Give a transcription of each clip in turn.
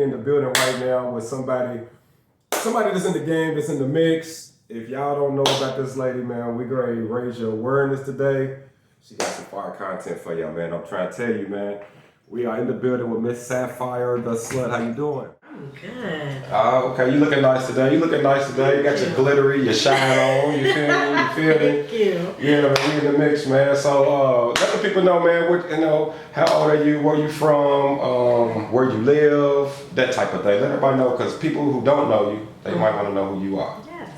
We in the building right now with somebody that's in the game, that's in the mix. If y'all don't know about this lady, man, we going to raise your awareness today. She got some fire content for y'all, man. I'm trying to tell you, man. We are in the building with Miss Sapphire the Slut. How you doing? I'm good. Okay, you looking nice today. You got your glittery, your shine on. You feel me? You feel me? Thank you. Yeah, man, we in the mix, man. So let the people know, man. How old are you? Where you from? Where you live? That type of thing. Let everybody know, because people who don't know you, they might want to know who you are. Yes.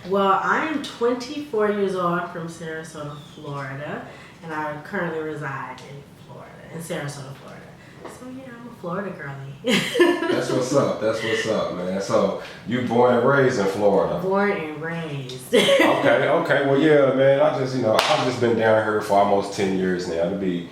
Well, I am 24 years old. I'm from Sarasota, Florida, and I currently reside in Sarasota, Florida. So yeah, I'm a Florida girlie. That's what's up, man. So you born and raised in Florida? Born and raised. Okay. Well, yeah, man. I've just been down here for almost 10 years now. It'll be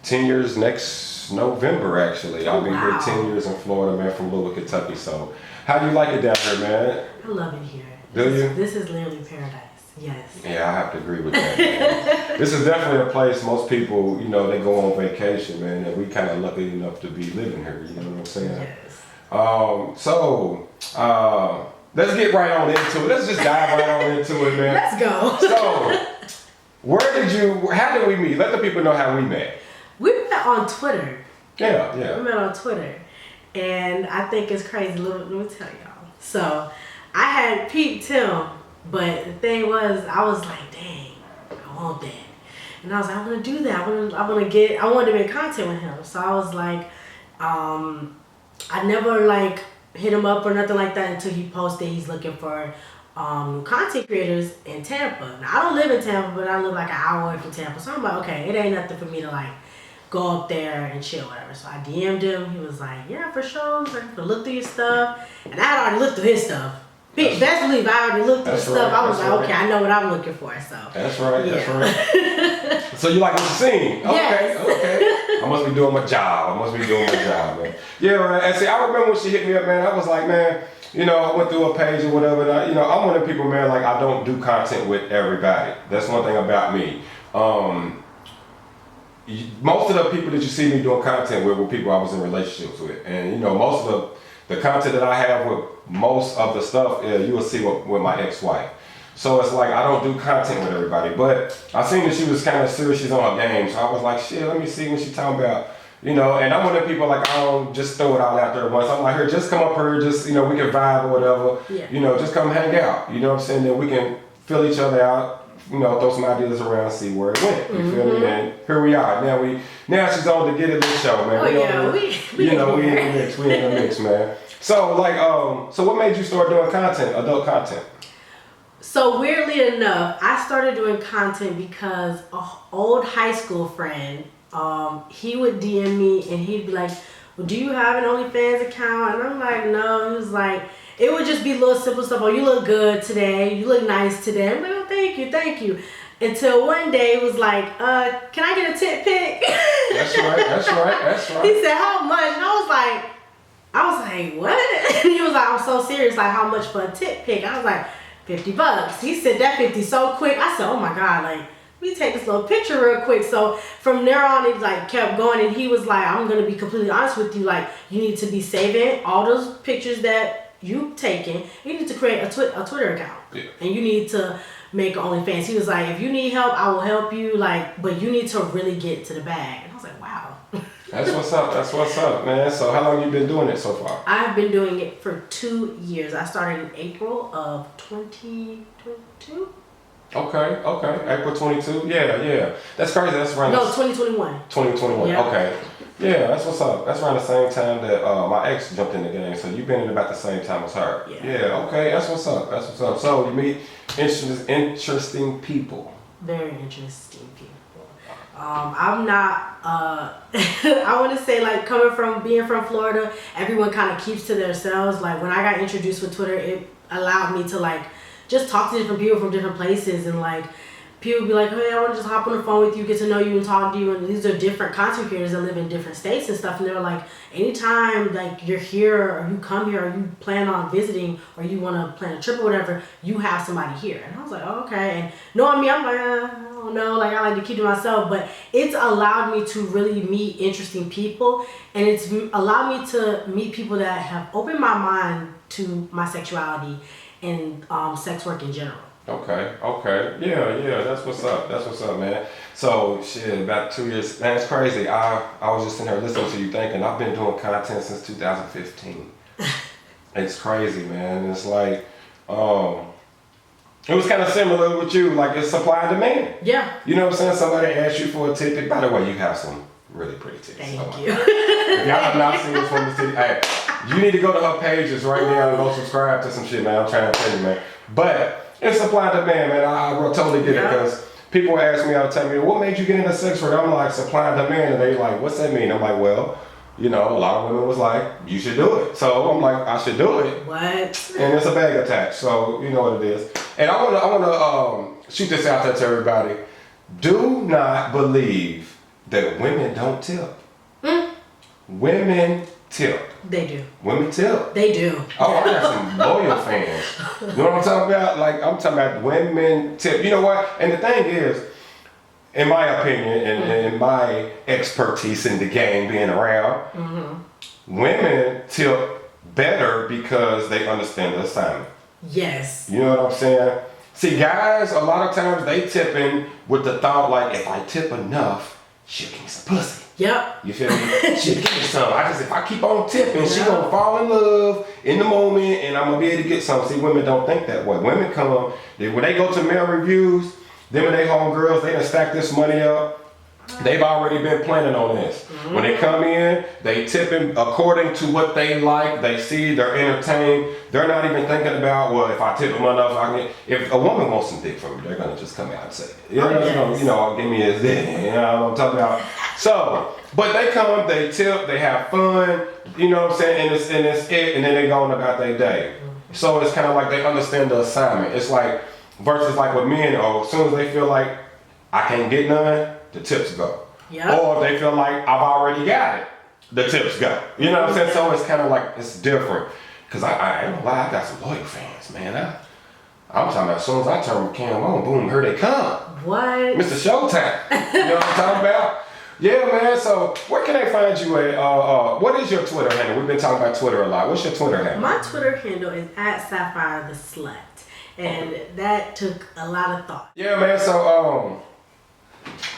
10 years next November, actually. I've been here 10 years in Florida, man, from Louisville, Kentucky. So how do you like it down here, man? I love it here. Do you? This is literally paradise. Yes. Yeah, I have to agree with that, man. This is definitely a place most people, they go on vacation, man, and we kind of lucky enough to be living here, you know what I'm saying? Yes. Let's get right on into it. Let's just dive right on into it, man. Let's go. So, how did we meet? Let the people know how we met. We met on Twitter. Yeah. We met on Twitter. And I think it's crazy. Let me tell y'all. So, I had peeped him. But the thing was, I was like, dang, I want that. And I was like, I want to do that. I wanted to make content with him. So I was like, I never hit him up or nothing like that until he posted he's looking for content creators in Tampa. Now, I don't live in Tampa, but I live like an hour away from Tampa. So I'm like, okay, it ain't nothing for me to go up there and chill, whatever. So I DM'd him. He was like, yeah, for sure. I can look through your stuff. And I had already looked through his stuff. Best believe I already looked at stuff. I was like, okay, I know what I'm looking for. So that's right. So you like what you seen? Okay, yes. Okay. I must be doing my job, man. Yeah, man. And see, I remember when she hit me up, man. I was like, man, I went through a page or whatever. And I'm one of the people, man. Like, I don't do content with everybody. That's one thing about me. Most of the people that you see me doing content with were people I was in relationships with, and most of the content that I have with most of the stuff, you will see with my ex-wife. So it's like, I don't do content with everybody, but I seen that she was kind of serious, she's on her game. So I was like, shit, let me see what she's talking about. And I'm one of the people, I don't just throw it all out there at once. I'm like, here, just come up here, just, we can vibe or whatever. Yeah. Just come hang out. You know what I'm saying? Then we can fill each other out, throw some ideas around, see where it went. You feel me? And here we are. Now she's on the Getit Lit Show, man. We in the mix, man. So so what made you start doing adult content? So weirdly enough, I started doing content because an old high school friend, he would DM me and he'd be like, well, do you have an OnlyFans account? And I'm like, no. He was like, it would just be little simple stuff. Oh, you look good today. You look nice today. I'm like, oh, thank you. Until one day it was like, can I get a tit pic? That's right. He said, how much? And I was like, what? And he was like, I'm so serious. Like, how much for a tit pic? I was like, $50. He said that 50 so quick. I said, oh my God, let me take this little picture real quick. So from there on, it kept going, and he was like, I'm gonna be completely honest with you. You need to be saving all those pictures that you've taken. You need to create a Twitter account, and you need to make OnlyFans. He was like, if you need help, I will help you. But you need to really get to the bag. And I was like, wow. That's what's up, man. So how long you been doing it so far? I've been doing it for 2 years. I started in April of 2022. Okay. April 22. Yeah. That's crazy. That's around 2021. 2021. Yeah. Okay. Yeah, that's what's up. That's around the same time that my ex jumped in the game. So you've been in about the same time as her. Yeah. Okay. That's what's up. So you meet interesting people. Very interesting people. I'm not, I want to say being from Florida, everyone kind of keeps to themselves. When I got introduced with Twitter, it allowed me to just talk to different people from different places, and people be like, hey, I want to just hop on the phone with you, get to know you and talk to you. And these are different content creators that live in different states and stuff. And they're like, anytime you're here or you come here or you plan on visiting or you want to plan a trip or whatever, you have somebody here. And I was like, oh, okay. And knowing me, I'm like, I don't don't know, like I like to keep to myself, but it's allowed me to really meet interesting people, and it's allowed me to meet people that have opened my mind to my sexuality and sex work in general. Okay. Yeah, that's what's up, man. So, shit, about 2 years, man, it's crazy. I was just in here listening to you thinking, I've been doing content since 2015. It's crazy, man. It's like, it was kind of similar with you, like it's supply and demand. Yeah. You know what I'm saying? Somebody asked you for a ticket. By the way, you have some really pretty titties. Thank you. If y'all have not seen this woman's titty, hey, you need to go to her pages right now and go subscribe to some shit, man. I'm trying to tell you, man. But it's supply and demand, man. I totally get it, because people ask me all the time, what made you get into sex work? I'm like, supply and demand. And they like, what's that mean? I'm like, well, you know, a lot of women was like, you should do it. So I'm like, I should do it. What? And it's a bag attached, so you know what it is. And I wanna shoot this out there to everybody. Do not believe that women don't tip. Women tip. They do. Women tip. They do. Oh, I got some loyal fans. You know what I'm talking about? Like, I'm talking about women tip. You know what? And the thing is, in my opinion, and in my expertise in the game, being around, women tip better because they understand the assignment. Yes. You know what I'm saying? See, guys, a lot of times they tipping with the thought like, if I tip enough, she'll give me some pussy. Yep. You feel me? She'll give me some. If I keep on tipping, she gonna fall in love in the moment, and I'm gonna be able to get some. See, women don't think that way. Women come, when they go to male reviews, them and they homegirls, they done stack this money up. They've already been planning on this. When they come in, they tipping according to what they like. They see, they're entertained. They're not even thinking about, well, if I tip them enough, I can. If a woman wants some dick from you, they're gonna just come out and say it. You know, give me his dick. You know what I'm talking about? So, but they come, they tip, they have fun. You know what I'm saying? And it's it, and then they go on about their day. So it's kind of like they understand the assignment. It's like versus like with men. Oh, as soon as they feel like I can't get none, the tips go. Yep. Or if they feel like I've already got it, the tips go. You know what I'm saying? So it's kind of like, it's different. Because I ain't gonna lie, I got some loyal fans, man. I'm talking about as soon as I turn the camera on, boom, here they come. What? Mr. Showtime. You know what I'm talking about? Yeah, man. So where can they find you at? What is your Twitter handle? We've been talking about Twitter a lot. What's your Twitter handle? My Twitter handle is @Sapphire the Slut. And that took a lot of thought. Yeah, man. So,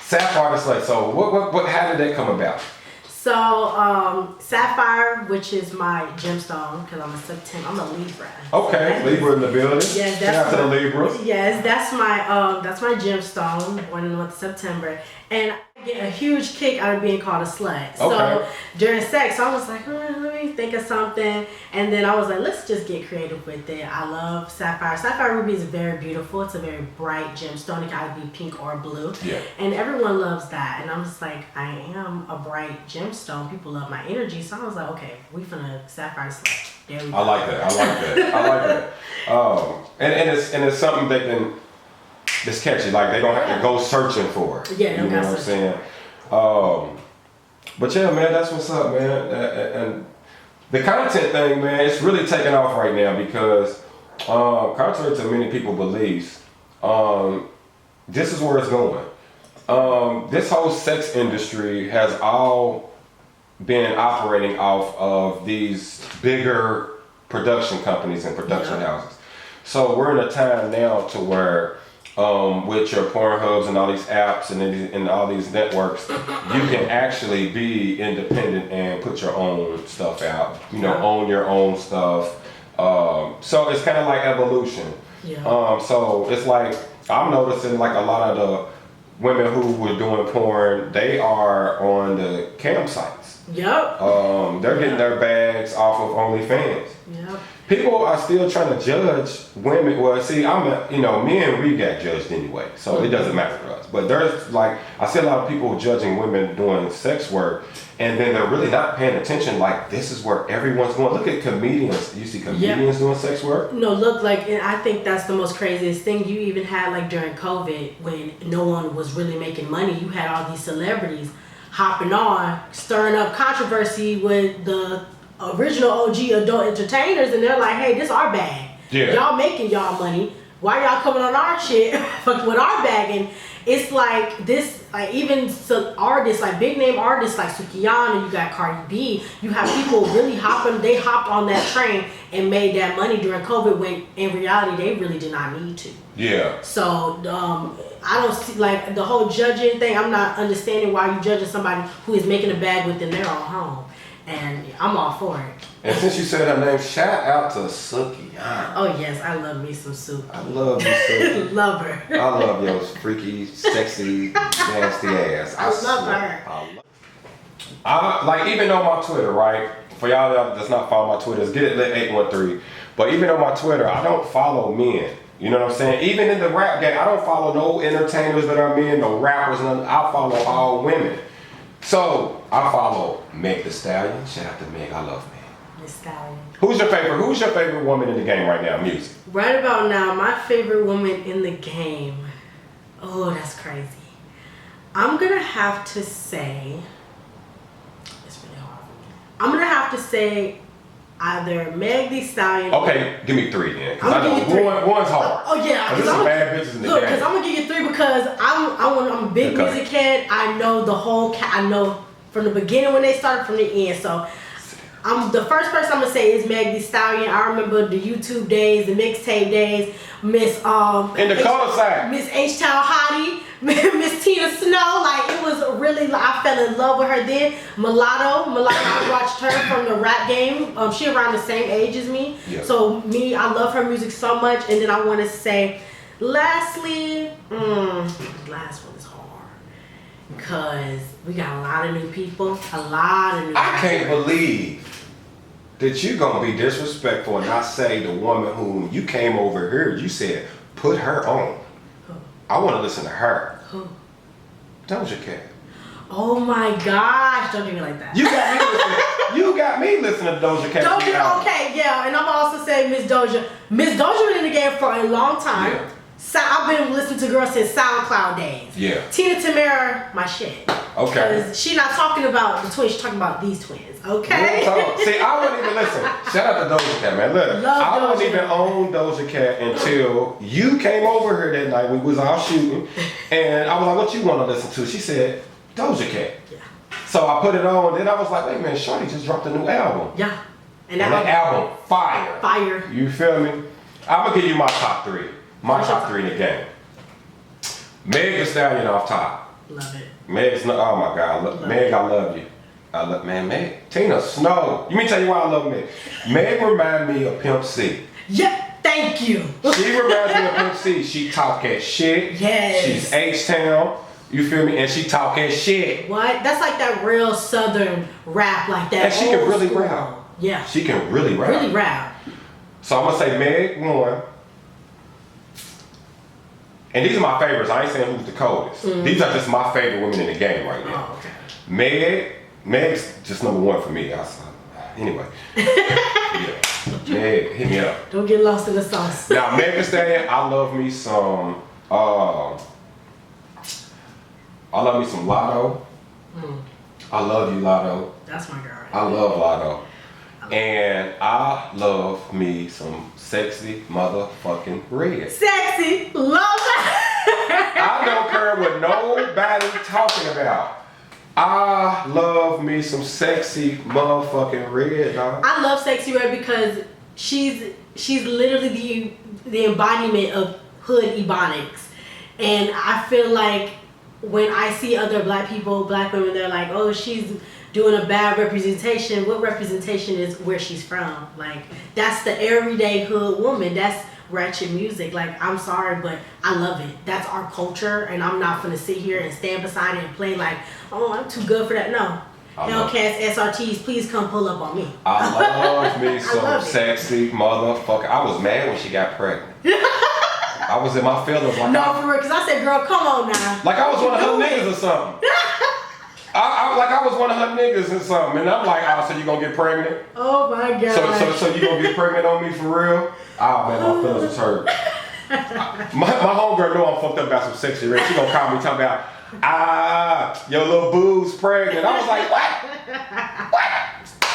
Sapphire the Slut. So what how did that come about? So, Sapphire, which is my gemstone, because I'm a Libra. Okay, So Libra in the building. Yes, shout out to the Libras. Yes, that's my gemstone, born in the month of September, and I get a huge kick out of being called a slut. So during sex, I was like, let me think of something, and then I was like, let's just get creative with it. I love sapphire. Sapphire ruby is very beautiful. It's a very bright gemstone. It can either be pink or blue. Yeah. And everyone loves that. And I'm just like, I am a bright gemstone. People love my energy. So I was like, okay, we finna sapphire slut. There we go. I like that. And it's something they can just catch it. Like they don't have to go searching for it. Yeah, you know what I'm saying? But yeah, man, that's what's up, man. And the content thing, man, it's really taking off right now because, contrary to many people's beliefs, this is where it's going. This whole sex industry has all been operating off of these bigger production companies and production houses. So we're in a time now to where with your Pornhubs and all these apps and all these networks, you can actually be independent and put your own stuff out, own your own stuff. So it's kind of like evolution. Yeah. So it's like, I'm noticing like a lot of the women who were doing porn, they are on the campsites. Yep. They're getting their bags off of OnlyFans. Yep. People are still trying to judge women. Well, see, me and Reed got judged anyway, so it doesn't matter for us. But there's like, I see a lot of people judging women doing sex work, and then they're really not paying attention. Like, this is where everyone's going. Look at comedians. You see comedians doing sex work? No, look, like, and I think that's the most craziest thing. You even had, like, during COVID, when no one was really making money, you had all these celebrities hopping on, stirring up controversy with the original OG adult entertainers, and they're like, hey, this our bag. Yeah. Y'all making y'all money. Why y'all coming on our shit with our bag? it's like this, like even some artists, like big name artists like Sukiyana, you got Cardi B, you have people really they hopped on that train and made that money during COVID when in reality they really did not need to. Yeah. So I don't see like the whole judging thing. I'm not understanding why you judging somebody who is making a bag within their own home, and I'm all for it. And since you said her name, shout out to Sukiyana. Oh yes, I love me some Suki. I love you, Suki. Love her. I love your freaky, sexy, nasty ass. I love her. Like even on my Twitter, right? For y'all that does not follow my Twitter, it's Getit Lit 813. But even on my Twitter, I don't follow men. You know what I'm saying? Even in the rap game, I don't follow no entertainers that are men, no rappers, nothing. I follow all women. So I follow Meg the Stallion. Shout out to Meg. I love Meg. The Stallion. Who's your favorite woman in the game right now? Music. Right about now, my favorite woman in the game. Oh, that's crazy. I'm gonna have to say. It's really hard for me. I'm gonna have to say either Meg the Stallion. Okay, give me three then. Because I I'm gonna know one's hard. Oh yeah. There's some bad bitches in the Look, game. because I'm gonna give you three because I'm a big Okay. music head. I know the whole. I know from the beginning when they started from the end. So. I'm the first person I'm gonna say is Meg the Stallion. I remember the YouTube days, the mixtape days, Miss in the cul-de-sac. Miss H-Town Hottie, Miss Tina Snow. Like it was really, I fell in love with her then. Mulatto, I watched her from the rap game. She around the same age as me. Yeah. So I love her music so much. And then I want to say, lastly, last one is hard. Because we got a lot of new people, I can't believe that you're gonna be disrespectful and not say the woman whom you came over here, you said, put her on. Who? I wanna listen to her. Who? Doja Cat. Oh my gosh, don't do me like that. You got me listening to Doja Cat. Doja, okay, yeah, and I'm also saying Miss Doja. Miss Doja been in the game for a long time. Yeah. So I've been listening to girls since SoundCloud days. Yeah. Tina Tamera, my shit. Okay. Because she not talking about the twins, she's talking about these twins. Okay. See, I wouldn't even listen. Shout out to Doja Cat, man. Look, I wasn't even on Doja Cat until you came over here that night. We was all shooting, and I was like, "What you want to listen to?" She said, "Doja Cat." Yeah. So I put it on, and then I was like, "Wait a minute, Shorty just dropped a new album." Yeah. And that album, fire. Fire. You feel me? I'm gonna give you my top three. My top three in the game. Meg Thee Stallion off top. Love it. Meg's no, oh my God, Meg, I love you. I love, man, Meg. Tina Snow. You mean tell you why I love Meg? Meg remind me of Pimp C. Yeah, thank you. She reminds me of Pimp C. She talk that shit. Yes. She's H-Town. You feel me? And she talk that shit. What? That's like that real Southern rap, like that. And she can really school. rap. Yeah. She can really rap. Really rap. So I'm gonna say Meg one. And these are my favorites. I ain't saying who's the coldest. These are just my favorite women in the game right now. Oh, okay. Meg's just number one for me. Anyway. Yeah. Meg, hit me up. Don't get lost in the sauce. Now, Meg Thee Stallion, I love me some Lotto. I love you, Lotto. That's my girl. I love Lotto. And I love me some sexy motherfucking red. Sexy, love that. I don't care what nobody talking about. I love me some sexy motherfucking red, dog. I love Sexy Red because she's literally the embodiment of hood ebonics. And I feel like when I see other black people, black women, they're like, oh, she's doing a bad representation. What representation is where she's from? Like, that's the everyday hood woman. That's ratchet music. Like, I'm sorry, but I love it. That's our culture, and I'm not gonna sit here and stand beside it and play like, oh, I'm too good for that. No. Hellcats, SRTs, please come pull up on me. I love me some love sexy motherfucker. I was mad when she got pregnant. I was in my feelings like No, for real, because I said, girl, come on now. like I was one of her niggas or something. I was one of her niggas or something, and I'm like, oh, so you gonna get pregnant? Oh my God. So you gonna get pregnant on me for real? Oh man, my feelings was hurt. My homegirl know I'm fucked up about some sexy red. She gonna call me talking about, your little boo's pregnant. I was like, what?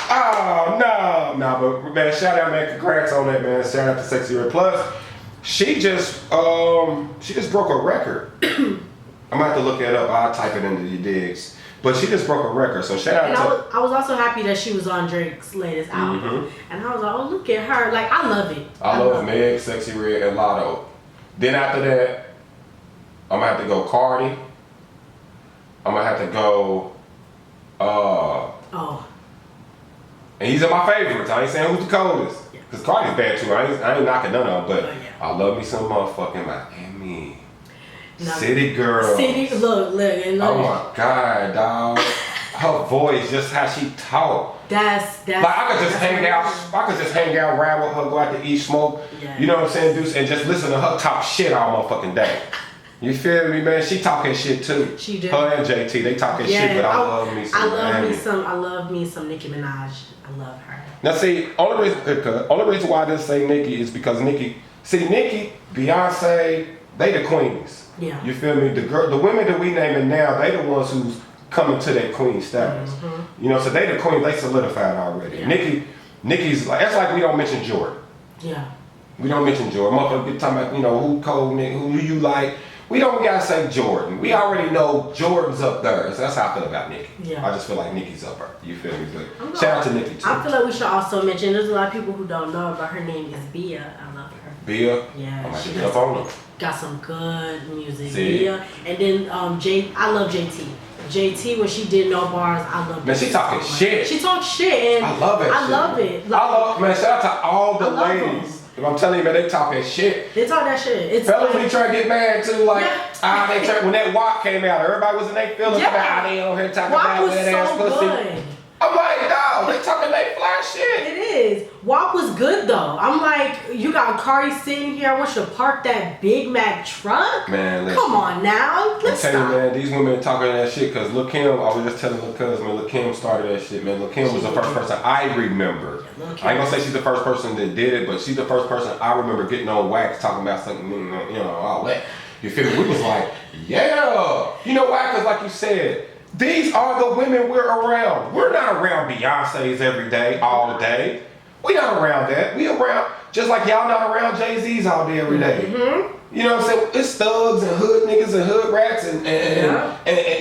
Oh no, but man, shout out, man, congrats on that, man. Shout out to Sexy Red. Plus, she just broke a record. I'm gonna have to look it up. I'll type it into your digs. But she just broke a record, so shout out to. I was also happy that she was on Drake's latest album, and I was like, oh, look at her! Like, I love it. I love Meg, Sexy Red, and Lotto. Then after that, I'm gonna have to go Cardi. I'm gonna have to go. And these are my favorites. I ain't saying who's the coldest, cause Cardi's bad too. I ain't knocking none of them, but I love me some motherfucking Miami. City girl. Look. Oh my God, dog. Her voice, just how she talk. That's like I could just hang out. I could just hang out, ride with her, go out to eat, smoke. Yeah. You know what I'm saying, Deuce, and just listen to her talk shit all motherfucking day. You feel me, man? She talking shit too. She do. Her and JT, they talking shit, but I love me some. I love me some Nicki Minaj. I love her. Now see, only reason why I didn't say Nicki is because Nicki, Beyonce, they the queens. Yeah. You feel me? The women that we naming now, they the ones who's coming to that queen status. You know, so they the queens, they solidified already. Yeah. Nicki's like, that's like we don't mention Jordan. Yeah. We don't mention Jordan. Motherfuckers be talking about, you know, who cold nigga, who you like. We gotta say Jordan. We already know Jordan's up there. So that's how I feel about Nicki. Yeah. I just feel like Nicki's up there. You feel me? But shout out to Nicki too. I feel like we should also mention, there's a lot of people who don't know about her name is Bia. I love her. Bia? Yeah. She got some good music. See? Bia. And then I love JT. JT, when she did No Bars, I love it. Man, she talking shit. She talks shit, and I love it. I love it. Like, man, shout out to all the ladies. If I'm telling you, man, they talking shit. They talk that shit. It's fellas, we try to get mad too, like, when that WAP came out, everybody was in their feelings about they on here talking about that ass pussy. Good. I'm like, dog, they talking they fly shit. It is. WAP was good though. I'm like, you got Cardi sitting here. I want you to park that Big Mac truck. Man, listen. Come on now. Let's I'm telling you, man, these women talking that shit because Lil' Kim, I was just telling Lil' Cuz, man, Lil' Kim started that shit, man. Lil' Kim was the first person I remember. I ain't gonna say she's the first person that did it, but she's the first person I remember getting on wax talking about something, you know, all that. You feel me? We was like, yeah. You know why? Because like you said, these are the women we're around. We're not around Beyonce's every day, all day. We not around that. We around, just like y'all not around Jay-Z's all day, every day. You know what I'm saying? It's thugs and hood niggas and hood rats and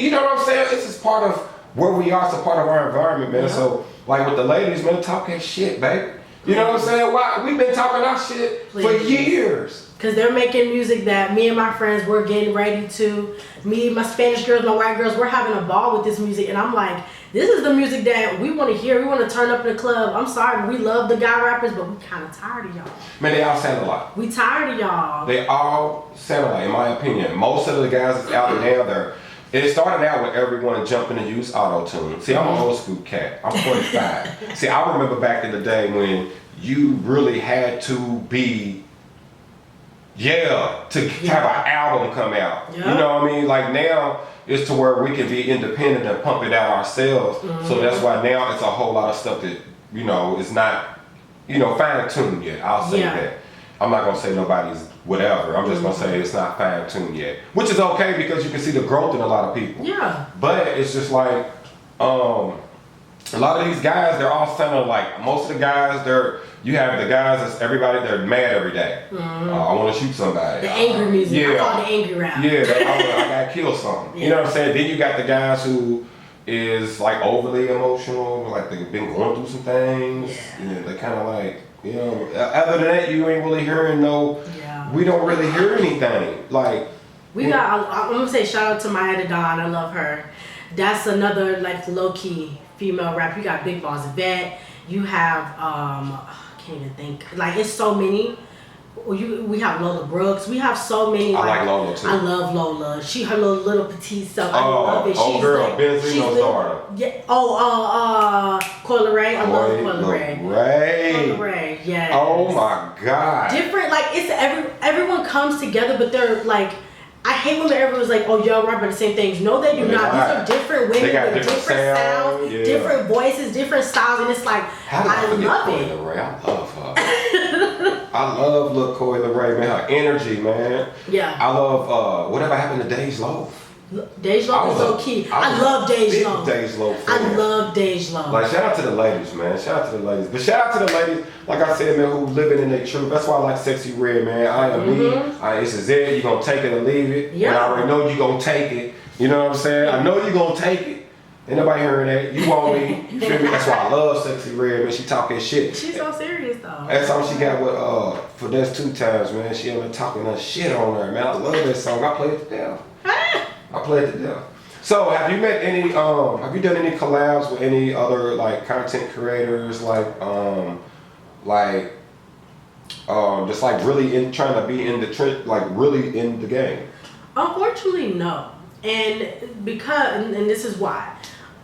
you know what I'm saying? This is part of where we are. It's a part of our environment, man. So like with the ladies, man, talking shit, baby. You know what I'm saying? Why? We've been talking our shit for years. Because they're making music that me and my friends were getting ready to. Me, my Spanish girls, my white girls, we're having a ball with this music. And I'm like, this is the music that we want to hear. We want to turn up in the club. I'm sorry, we love the guy rappers, but we kind of tired of y'all. Man, they all sound alike. We tired of y'all. They all sound alike, in my opinion. Most of the guys that's out there now, it started out with everyone jumping to use auto-tune. See, I'm an old school cat. I'm 45. See, I remember back in the day when you really had to be to have an album come out. You know what I mean? Like now, it's to where we can be independent and pump it out ourselves. So that's why now it's a whole lot of stuff that, you know, is not, you know, fine-tuned yet. I'll say that. I'm not going to say nobody's whatever. I'm just going to say it's not fine-tuned yet. Which is okay because you can see the growth in a lot of people. Yeah. But it's just like, a lot of these guys, they're all sounding like, most of the guys, you have the guys that's they're mad every day. I want to shoot somebody. The angry music. I call it the angry rap. Yeah, I got to kill something. You know what I'm saying? Then you got the guys who is like overly emotional, like they've been going through some things. You know, they kind of like, you know, other than that, you ain't really hearing we don't really hear anything. Like, I'm going to say shout out to Maya the Dawn. I love her. That's another like low-key female rap. You got Big Boss Vet. You have I can't even think. Like it's so many. We have Lola Brooks. We have so many. I like Lola too. I love Lola. Her little petite self. I love it. Oh girl, Benzino's daughter. Yeah. Coyle Ray. I love Coyle Ray. Coyle Ray. Yeah. Oh my God. Different. Like it's everyone comes together, but they're like. I hate when everyone's like, oh, y'all rapping the same things. No, they do not. These are different women with different sounds, different voices, different styles, and it's like, I love it. I love her. I love Lil' Coyle Ray, man. Her energy, man. Yeah. I love Whatever Happened to Days Loaf. Dej Loaf is so key. I love Dej Loaf. Dej Loaf. I love Dej Loaf. Like, shout out to the ladies, man. Shout out to the ladies. But shout out to the ladies, like I said, man, who living in their truth. That's why I like Sexy Red, man. I am me. This is it. You're going to take it or leave it. Yeah. And I already know you're going to take it. You know what I'm saying? I know you're going to take it. Ain't nobody hearing that. You want me. You feel me? That's why I love Sexy Red, man. She talking shit. She's so serious, though. That song she got with for that's 2 times, man. She been talking that shit on her, man. I love that song. I play it to death. I play it to death. So, have you met any? Have you done any collabs with any other like content creators, just like really trying to be in the trend, like really in the game? Unfortunately, no. And and this is why.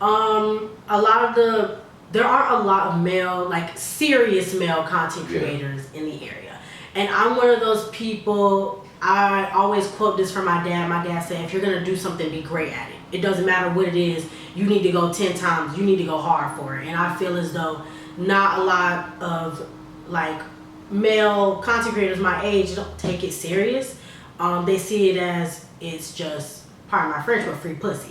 There aren't a lot of male, like serious male content creators in the area. And I'm one of those people, I always quote this from my dad. My dad said, if you're going to do something, be great at it. It doesn't matter what it is. You need to go 10 times. You need to go hard for it. And I feel as though not a lot of like male content creators my age don't take it serious. They see it as it's just, pardon my French, but free pussy.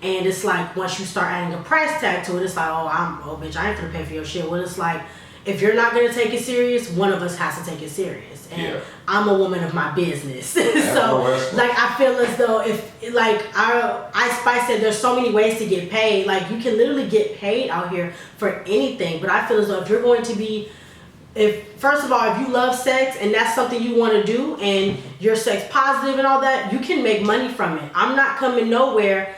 And it's like once you start adding a price tag to it, it's like, bitch, I ain't gonna pay for your shit. Well, it's like, if you're not gonna take it serious, one of us has to take it serious. And I'm a woman of my business. So like I feel as though if like I Spice said there's so many ways to get paid. Like you can literally get paid out here for anything. But I feel as though if you're going to be first of all, if you love sex and that's something you want to do and you're sex positive and all that, you can make money from it. I'm not coming nowhere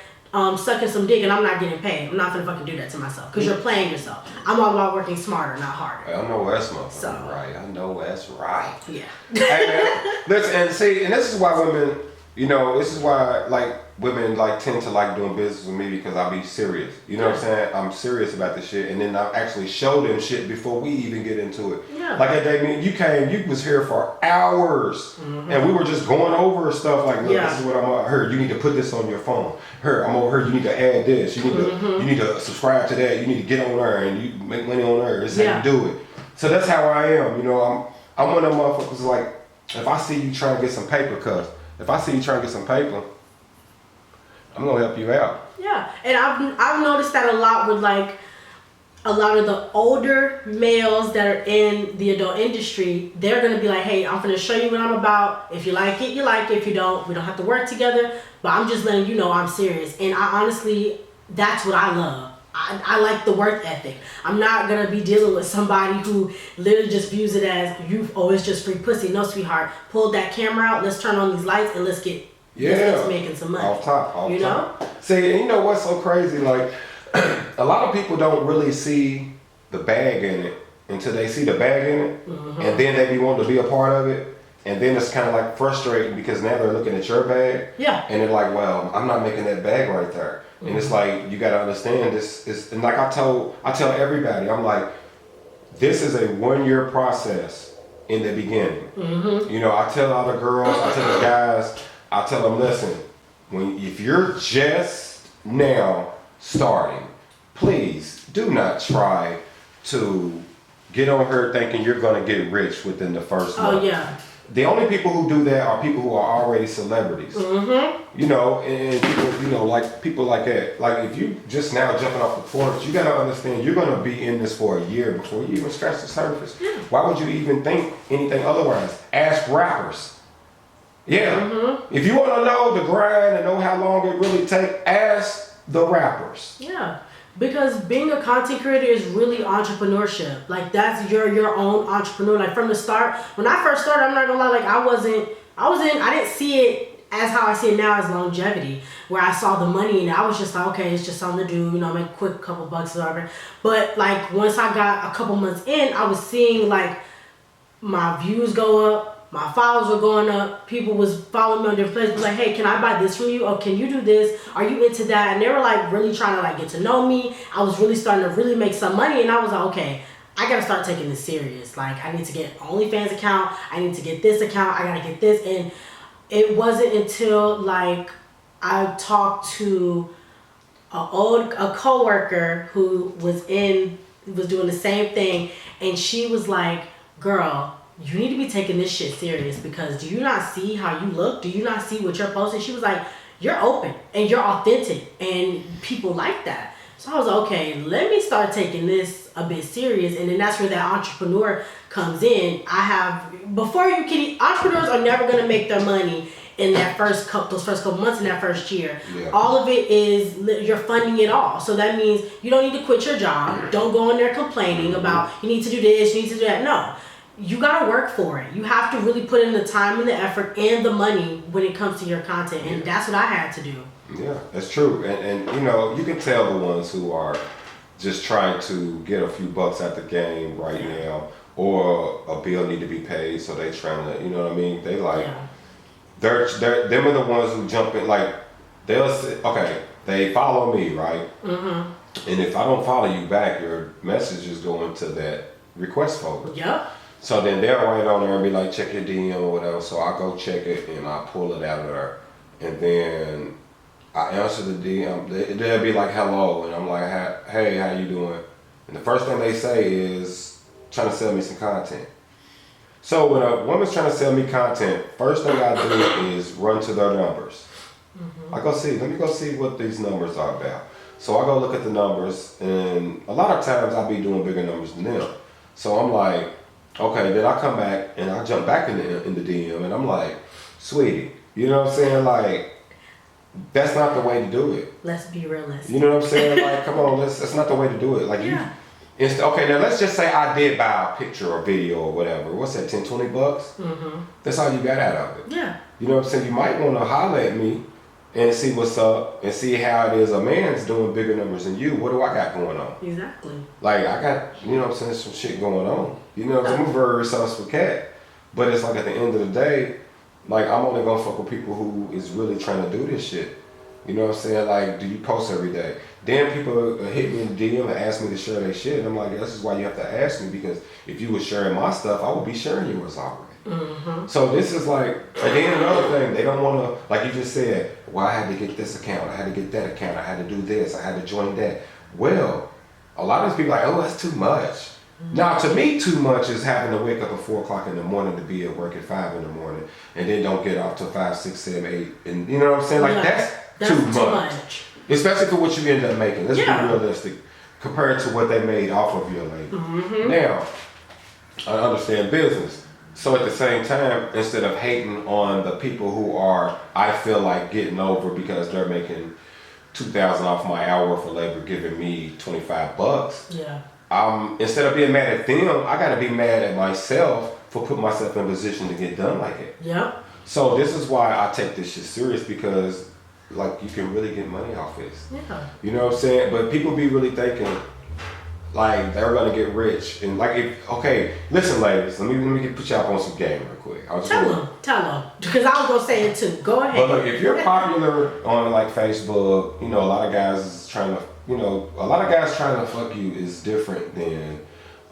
sucking some dick and I'm not getting paid. I'm not gonna fucking do that to myself because you're playing yourself. I'm all about working smarter, not harder. I know that's right. I know that's right. Yeah. Hey man, listen, and this is why women, this is why like women like tend to like doing business with me because I be serious. You know what I'm saying? I'm serious about this shit, and then I actually show them shit before we even get into it. Yeah. Like that day, you was here for hours, and we were just going over stuff like, look, this is what I'm here. You need to put this on your phone. Here, I'm over here. You need to add this. You need to subscribe to that. You need to get on there and you make money on there. This is how you do it. So that's how I am. I'm one of them motherfuckers. Like if I see you trying to get some paper, I'm gonna help you out. Yeah, and I've noticed that a lot with like a lot of the older males that are in the adult industry. They're gonna be like, hey, I'm gonna show you what I'm about. If you like it, you like it. If you don't, we don't have to work together. But I'm just letting you know I'm serious. And I honestly, that's what I love. I like the work ethic. I'm not gonna be dealing with somebody who literally just views it as it's just free pussy. No, sweetheart, pull that camera out. Let's turn on these lights and let's get making some money. Off top. See, and you know what's so crazy? Like, a lot of people don't really see the bag in it until they see the bag in it, and then they be wanting to be a part of it, and then it's kind of like frustrating because now they're looking at your bag, and they're like, well, I'm not making that bag right there, and it's like you got to understand this is, and like I tell everybody, I'm like, this is a 1-year process in the beginning. I tell all the girls, I tell the guys. I tell them, listen, if you're just now starting, please do not try to get on her thinking you're going to get rich within the first month. Oh, yeah. The only people who do that are people who are already celebrities. And people, like people like that. Like if you just now jumping off the porch, you got to understand you're going to be in this for a year before you even scratch the surface. Why would you even think anything otherwise? Ask rappers. Yeah. If you want to know the grind and know how long it really takes, ask the rappers. Yeah. Because being a content creator is really entrepreneurship. Like that's your own entrepreneur. Like from the start, when I first started, I'm not gonna lie, like I didn't see it as how I see it now as longevity, where I saw the money and I was just like, okay, it's just something to do, make a quick couple bucks or whatever. But like once I got a couple months in, I was seeing like my views go up. My followers were going up. People was following me on different places. Like, hey, can I buy this from you? Or can you do this? Are you into that? And they were like really trying to like get to know me. I was really starting to really make some money. And I was like, okay, I got to start taking this serious. Like I need to get OnlyFans account. I need to get this account. I got to get this. And it wasn't until like I talked to a coworker who was doing the same thing. And she was like, girl, you need to be taking this shit serious because do you not see how you look? Do you not see what you're posting? She was like, you're open and you're authentic, and people like that. So I was like, okay, let me start taking this a bit serious, and then that's where that entrepreneur comes in. Entrepreneurs are never gonna make their money in those first couple months in that first year. Yeah. All of it is you're funding it all. So that means you don't need to quit your job. Don't go in there complaining about you need to do this, you need to do that. No. You gotta work for it. You have to really put in the time and the effort and the money when it comes to your content, and that's what I had to do. Yeah, that's true. And you know, you can tell the ones who are just trying to get a few bucks at the game right now, or a bill need to be paid, so they trying to, you know what I mean? They like, them are the ones who jump in, like, they'll say, okay, they follow me, right? Mm-hmm. And if I don't follow you back, your message is going to that request folder. Yep. So then they'll write on there and be like, check your DM or whatever. So I go check it and I pull it out of there. And then I answer the DM. They'll be like, hello. And I'm like, hey, how you doing? And the first thing they say is trying to sell me some content. So when a woman's trying to sell me content, first thing I do is run to their numbers. Mm-hmm. Let me go see what these numbers are about. So I go look at the numbers, and a lot of times I be doing bigger numbers than them. So I'm like, okay, then I come back and I jump back in the DM, and I'm like, sweetie, you know what I'm saying? Like, that's not the way to do it. Let's be realistic. You know what I'm saying? Like, come on, that's not the way to do it. Like, okay, now let's just say I did buy a picture or video or whatever. What's that, 10, 20 bucks? Mm-hmm. That's all you got out of it. Yeah. You know what I'm saying? You might want to holler at me and see what's up and see how it is a man's doing bigger numbers than you. What do I got going on? Exactly. Like, I got, you know what I'm saying, some shit going on. You know, I'm a very resourceful cat. But it's like at the end of the day, like, I'm only gonna fuck with people who is really trying to do this shit. You know what I'm saying? Like, do you post every day? Then people hit me in the DM and ask me to share their shit. And I'm like, this is why you have to ask me, because if you were sharing my stuff, I would be sharing yours already. Mm-hmm. So this is like, and then another thing, they don't want to, like you just said, well, I had to get this account, I had to get that account, I had to do this, I had to join that. Well, a lot of these people are like, oh, that's too much. Mm-hmm. Now, to me, too much is having to wake up at 4 o'clock in the morning to be at work at 5 in the morning, and then don't get off till 5, 6, 7, 8. And you know what I'm saying? Like, that's too much. Especially for what you end up making. Let's be realistic. Compared to what they made off of your label. Mm-hmm. Now, I understand business. So at the same time, instead of hating on the people who are, I feel like, getting over because they're making $2,000 off my hour for labor, giving me $25. Yeah. Instead of being mad at them, I gotta be mad at myself for putting myself in a position to get done like it. Yep. So this is why I take this shit serious, because like, you can really get money off this. Yeah. You know what I'm saying? But people be really thinking like they're gonna get rich, and like, okay, listen, ladies, let me put y'all up on some game real quick. Tell them, because I was gonna say it too. Go ahead. But look, if you're popular on like Facebook, you know, a lot of guys is trying to, you know, a lot of guys trying to fuck you is different than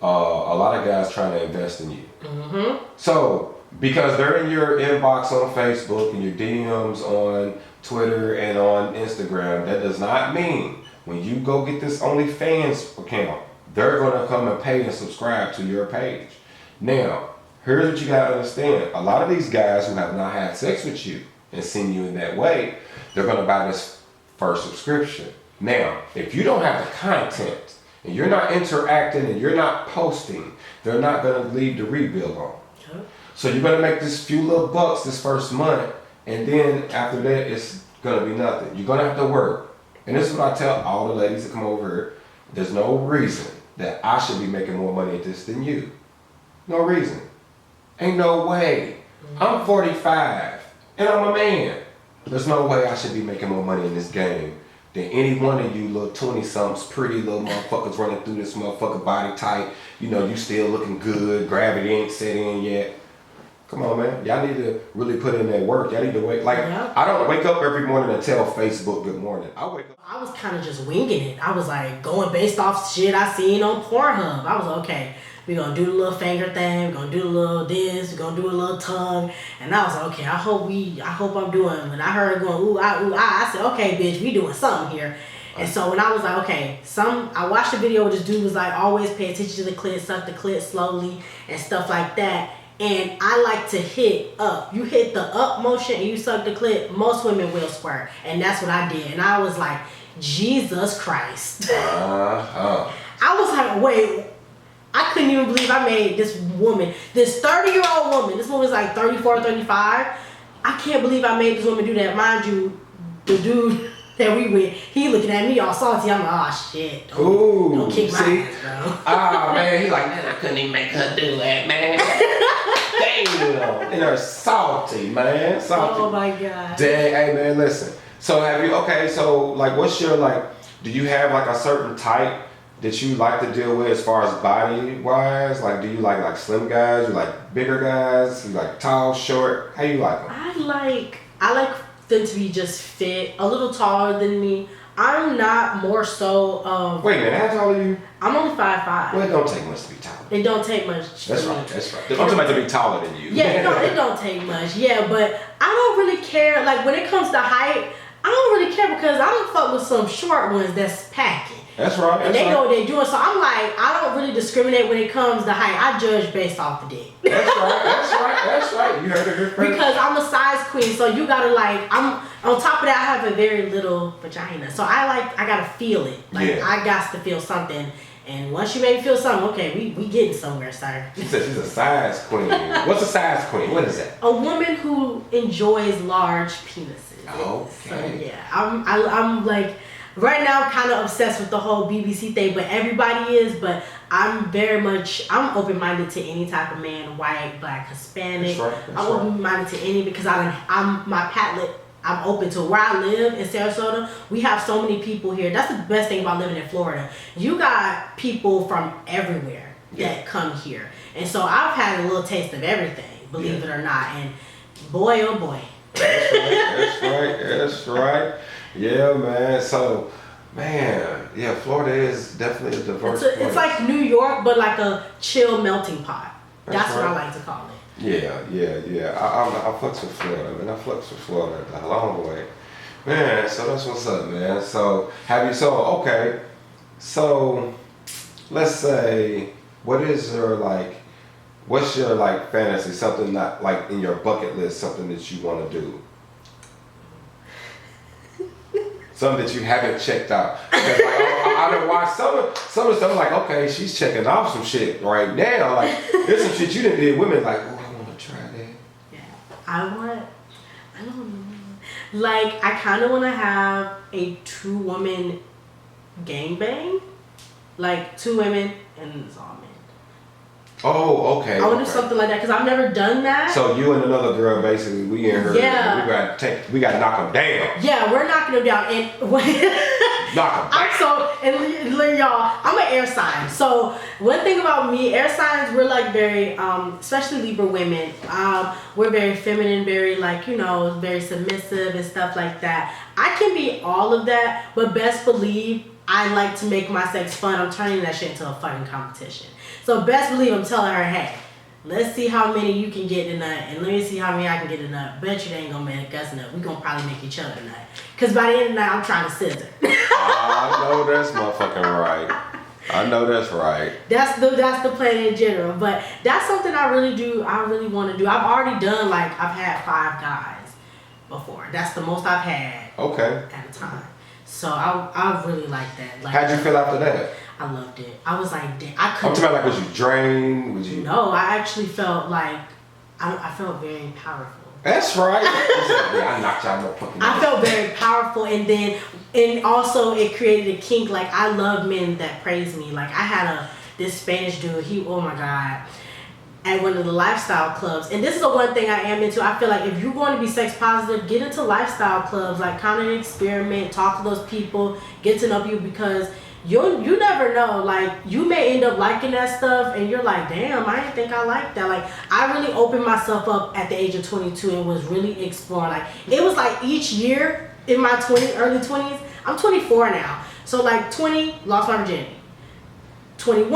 a lot of guys trying to invest in you. Mm-hmm. So because they're in your inbox on Facebook and your DMs on Twitter and on Instagram, that does not mean when you go get this OnlyFans account, they're gonna come and pay and subscribe to your page. Now, here's what you gotta understand. A lot of these guys who have not had sex with you and seen you in that way, they're gonna buy this first subscription. Now, if you don't have the content and you're not interacting and you're not posting, they're not gonna leave the rebuild on. Okay. So you're gonna make this few little bucks this first month, and then after that, it's gonna be nothing. You're gonna have to work. And this is what I tell all the ladies that come over here. There's no reason that I should be making more money at this than you. No reason. Ain't no way. I'm 45 and I'm a man. There's no way I should be making more money in this game than any one of you little 20-somethings, pretty little motherfuckers running through this motherfucker body tight. You know, you still looking good. Gravity ain't set in yet. Come on, man. Y'all need to really put in that work. Y'all need to wake. Like, I don't wake up every morning and tell Facebook good morning. I wake up. I was kind of just winging it. I was like going based off shit I seen on Pornhub. I was like, okay, we're going to do the little finger thing. We're going to do the little this. We're going to do a little tongue. And I was like, okay, I hope I'm doing. When I heard it going, ooh, I said, okay, bitch, we doing something here. And so when I was like, okay, I watched the video where this dude was like, always pay attention to the clit, suck the clit slowly and stuff like that. And I like to hit up. You hit the up motion and you suck the clit, most women will squirt. And that's what I did. And I was like, Jesus Christ. I was like, wait, I couldn't even believe I made this woman, this 30-year-old woman, this woman's like 34, 35. I can't believe I made this woman do that. Mind you, the dude that we with, he looking at me all salty. I'm like, oh shit. Don't kick my ass, bro. Oh man, he like, man, I couldn't even make her do that, man. Damn. And they're salty, man. Salty. Oh my God. Dang, hey man, listen. So like what's your like, do you have like a certain type that you like to deal with as far as body wise? Like do you like slim guys, you like bigger guys, you like tall, short? How you like them? I like them to be just fit, a little taller than me. I'm not more so Wait a minute, how tall are you? I'm only 5'5". Well, it don't take much to be taller. It don't take much. That's right. I'm talking about to be taller than you. Yeah, no, it don't take much. Yeah, but I don't really care. Like when it comes to height, I don't really care because I don't fuck with some short ones that's packing. That's right. And they know what they're doing. So I'm like, I don't really discriminate when it comes to height. I judge based off the dick. That's right. You heard it here first. Because I'm a size queen, so you gotta I'm on top of that. I have a very little vagina, so I gotta feel it. I got to feel something. And once you make me feel something, okay, we getting somewhere, sir. She said she's a size queen. What's a size queen? What is that? A woman who enjoys large penises. Okay. So yeah, I'm like. Right now, I'm kind of obsessed with the whole BBC thing, but everybody is. But I'm I'm open-minded to any type of man, white, black, Hispanic. That's right. I'm open-minded to any because I'm my palate. I'm open to where I live in Sarasota. We have so many people here. That's the best thing about living in Florida. You got people from everywhere that come here, and so I've had a little taste of everything, believe it or not. And boy, oh boy. That's right. Yeah, man. So, man, Florida is definitely a diverse place. It's like New York, but like a chill melting pot. That's right. what I like to call it. Yeah. I flex with Florida, man. I flex with Florida a long way. Man, so that's what's up, man. So, so let's say, what's your like fantasy, something not like in your bucket list, something that you want to do? Something that you haven't checked out. Because I done watched some of the stuff like, okay, she's checking off some shit right now. Like, there's some shit you done did. Women like, oh, I want to try that. Yeah, I don't know. Like, I kind of want to have a 2-woman gangbang. Like, 2 women and it's all men. Oh, okay. I want to do something like that because I've never done that. So you and another girl, basically, we in her. Yeah. We got to knock them down. Yeah, we're knocking them down. And knock them down. Y'all, I'm an air sign. So one thing about me, air signs, we're like very, especially Libra women, we're very feminine, very very submissive and stuff like that. I can be all of that, but best believe I like to make my sex fun. I'm turning that shit into a fucking competition. So best believe I'm telling her, hey, let's see how many you can get in nut, and let me see how many I can get in nut. Bet you they ain't gonna make us nut. We gonna probably make each other nut. Cause by the end of the night, I'm trying to scissor. I know that's motherfucking right. I know that's right. That's the plan in general. But that's something I really want to do. I've already done I've had 5 guys before. That's the most I've had. Okay. At a time. So I really like that. How'd you feel after that? I loved it. I was like, damn, I I'm couldn't. talking about was you drained? Was you? No, I actually felt like I felt very powerful. That's right. I knocked y'all no fucking. I felt very powerful, and also it created a kink. Like I love men that praise me. Like I had this Spanish dude. Oh my God. At one of the lifestyle clubs, and this is the one thing I am into. I feel like if you're going to be sex positive, get into lifestyle clubs, like kind of experiment, talk to those people, get to know people, because you never know. Like you may end up liking that stuff, and you're like, damn, I didn't think I liked that. Like I really opened myself up at the age of 22 and was really exploring. Like it was like each year in my early 20s. I'm 24 now, so like 20 lost my virginity. 21,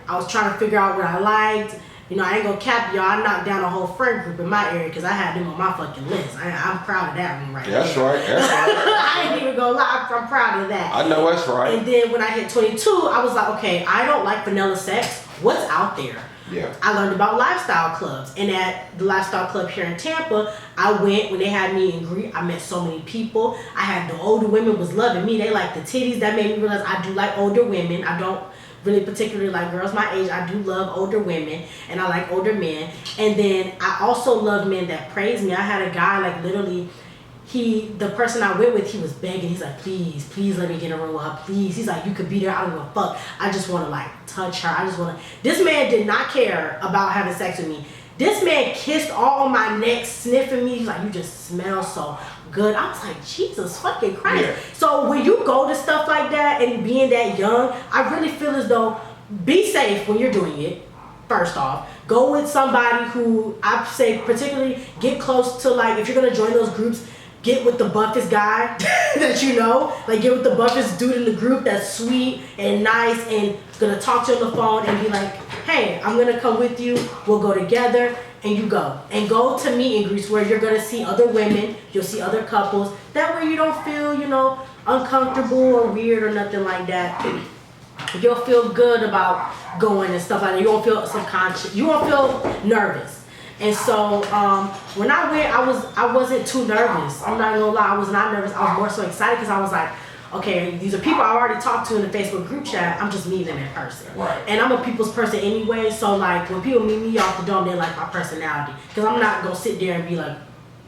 I was trying to figure out what I liked. I ain't gonna cap y'all. I knocked down a whole friend group in my area because I had them on my fucking list. I'm proud of that one right there. That's right. I ain't even gonna lie. I'm proud of that. I know that's right. And then when I hit 22, I was like, okay, I don't like vanilla sex. What's out there? Yeah. I learned about lifestyle clubs. And at the lifestyle club here in Tampa, I went when they had meet and greet. I met so many people. I had the older women was loving me. They like the titties. That made me realize I do like older women. I don't really particularly like girls my age. I do love older women and I like older men. And then I also love men that praise me. I had a guy like literally, the person I went with, he was begging. He's like, please let me get in a room with her, please. He's like, you could be there. I don't give a fuck. I just want to like touch her. I just want to. This man did not care about having sex with me. This man kissed all on my neck, sniffing me. He's like, you just smell so good. I was like, Jesus fucking Christ. Yeah. So when you go to stuff like that and being that young, I really feel as though be safe when you're doing it. First off, go with somebody who I say particularly get close to, like if you're gonna join those groups, get with the buffest guy that you know. Like get with the buffest dude in the group that's sweet and nice and gonna talk to you on the phone and be like, hey, I'm gonna come with you. We'll go together. And you go. And go to meet and greets where you're gonna see other women. You'll see other couples. That way you don't feel, uncomfortable or weird or nothing like that. You'll feel good about going and stuff like that. You won't feel subconscious. You won't feel nervous. And so when I went, I wasn't too nervous. I'm not gonna lie, I was not nervous. I was more so excited because I was like, okay, these are people I already talked to in the Facebook group chat. I'm just meeting them in person. Right. And I'm a people's person anyway. So like when people meet me off the dome, they like my personality. Because I'm not gonna sit there and be like,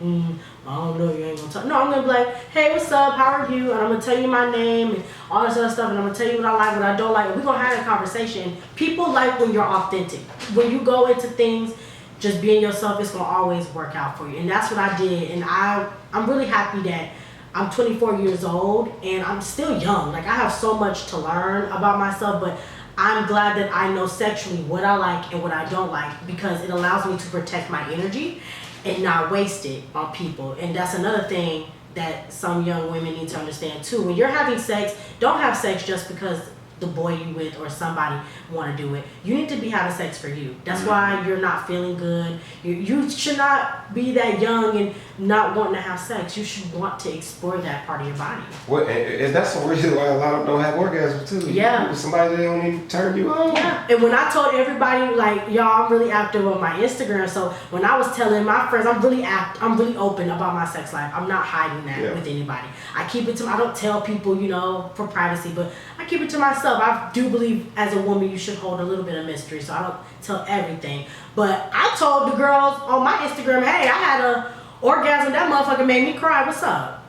I don't know, you ain't gonna talk. No, I'm gonna be like, hey, what's up? How are you? And I'm gonna tell you my name and all this other stuff. And I'm gonna tell you what I like, what I don't like. And we're gonna have a conversation. People like when you're authentic. When you go into things, just being yourself, it's gonna always work out for you. And that's what I did. And I'm really happy that I'm 24 years old and I'm still young. Like I have so much to learn about myself, but I'm glad that I know sexually what I like and what I don't like because it allows me to protect my energy and not waste it on people. And that's another thing that some young women need to understand too. When you're having sex, don't have sex just because the boy you with or somebody want to do it. You need to be having sex for you. That's why you're not feeling good. You should not be that young and not wanting to have sex. You should want to explore that part of your body. Well, and that's the reason why a lot of them don't have orgasms too. Yeah. Somebody that don't even turn you on. Yeah. And when I told everybody, like, y'all, I'm really active on my Instagram. So when I was telling my friends, I'm really open about my sex life. I'm not hiding that with anybody. I keep it to, I don't tell people, for privacy, but I keep it to myself. I do believe as a woman, you should hold a little bit of mystery. So I don't tell everything. But I told the girls on my Instagram, hey, I had a orgasm. That motherfucker made me cry. What's up?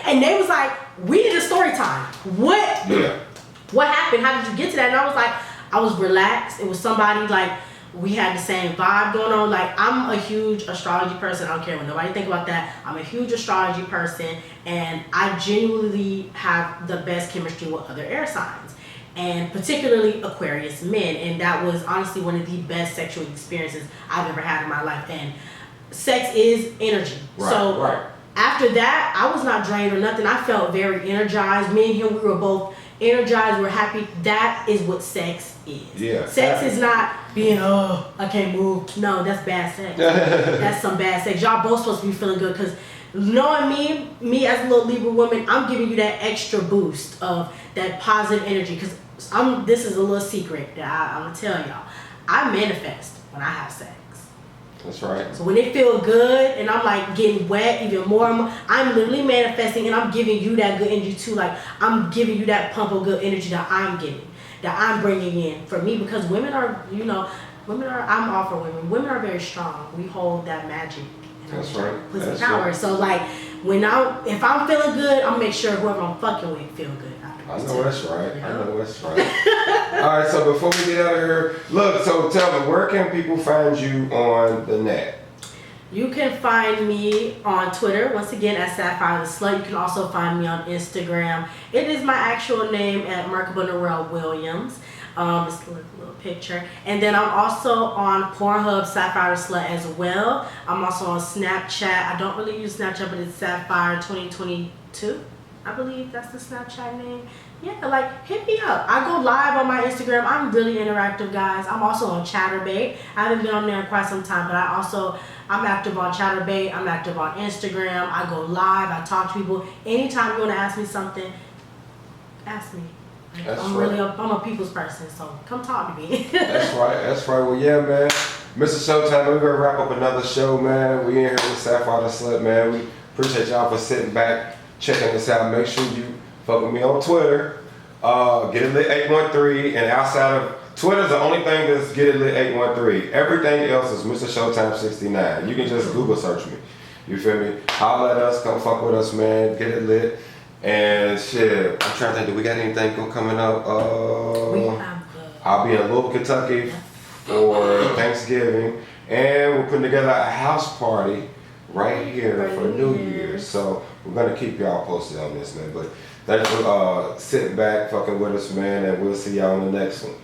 And they was like, we need a story time. What happened? How did you get to that? And I was like, I was relaxed. It was somebody like, we had the same vibe going on. Like, I'm a huge astrology person. I don't care what nobody think about that. I'm a huge astrology person. And I genuinely have the best chemistry with other air signs. And particularly Aquarius men. And that was honestly one of the best sexual experiences I've ever had in my life. And sex is energy. After that, I was not drained or nothing. I felt very energized. Me and him, we were both energized. We're happy. That is what sex is. Yeah. Sex is not being, I can't move. No, that's bad sex. That's some bad sex. Y'all both supposed to be feeling good because knowing me as a little Libra woman, I'm giving you that extra boost of that positive energy because this is a little secret that I'm going to tell y'all. I manifest when I have sex. That's right. So when it feel good and I'm like getting wet even more, I'm literally manifesting and I'm giving you that good energy too. Like I'm giving you that pump of good energy that I'm getting, that I'm bringing in for me because women are, I'm all for women. Women are very strong. We hold that magic. That's right. Pussy power. Right. So like if I'm feeling good, I'll make sure whoever I'm fucking with feel good. I know that's right. I know that's right. All right, so before we get out of here, look, so tell me, where can people find you on the net? You can find me on Twitter, once again, at Sapphire the Slut. You can also find me on Instagram. It is my actual name at Merkable Noel Williams. It's a little picture. And then I'm also on Pornhub, Sapphire the Slut as well. I'm also on Snapchat. I don't really use Snapchat, but it's Sapphire 2022. I believe that's the Snapchat name. Yeah, like hit me up. I go live on my Instagram. I'm really interactive, guys. I'm also on Chatterbait. I haven't been on there in quite some time, but I'm active on Chatterbait. I'm active on Instagram. I go live. I talk to people. Anytime you want to ask me something, ask me. That's I'm right. really I'm a people's person, so come talk to me. That's right. Well, yeah, man. Mr. Showtime, we're gonna wrap up another show, man. We in here with Sapphire the Slut, man. We appreciate y'all for sitting back, checking this out. Make sure you fuck with me on Twitter. Getit Lit 813, and outside of Twitter's the only thing that's Getit Lit 813. Everything else is Mr. Showtime 69. You can just Google search me. You feel me? Holler at us, come fuck with us, man. Get it lit. And shit, I'm trying to think, do we got anything coming up? We have I'll be in Louisville, Kentucky for Thanksgiving. And we're putting together a house party right here for New Year's. So we're gonna keep y'all posted on this, man. But thanks for sitting back, fucking with us, man, and we'll see y'all on the next one.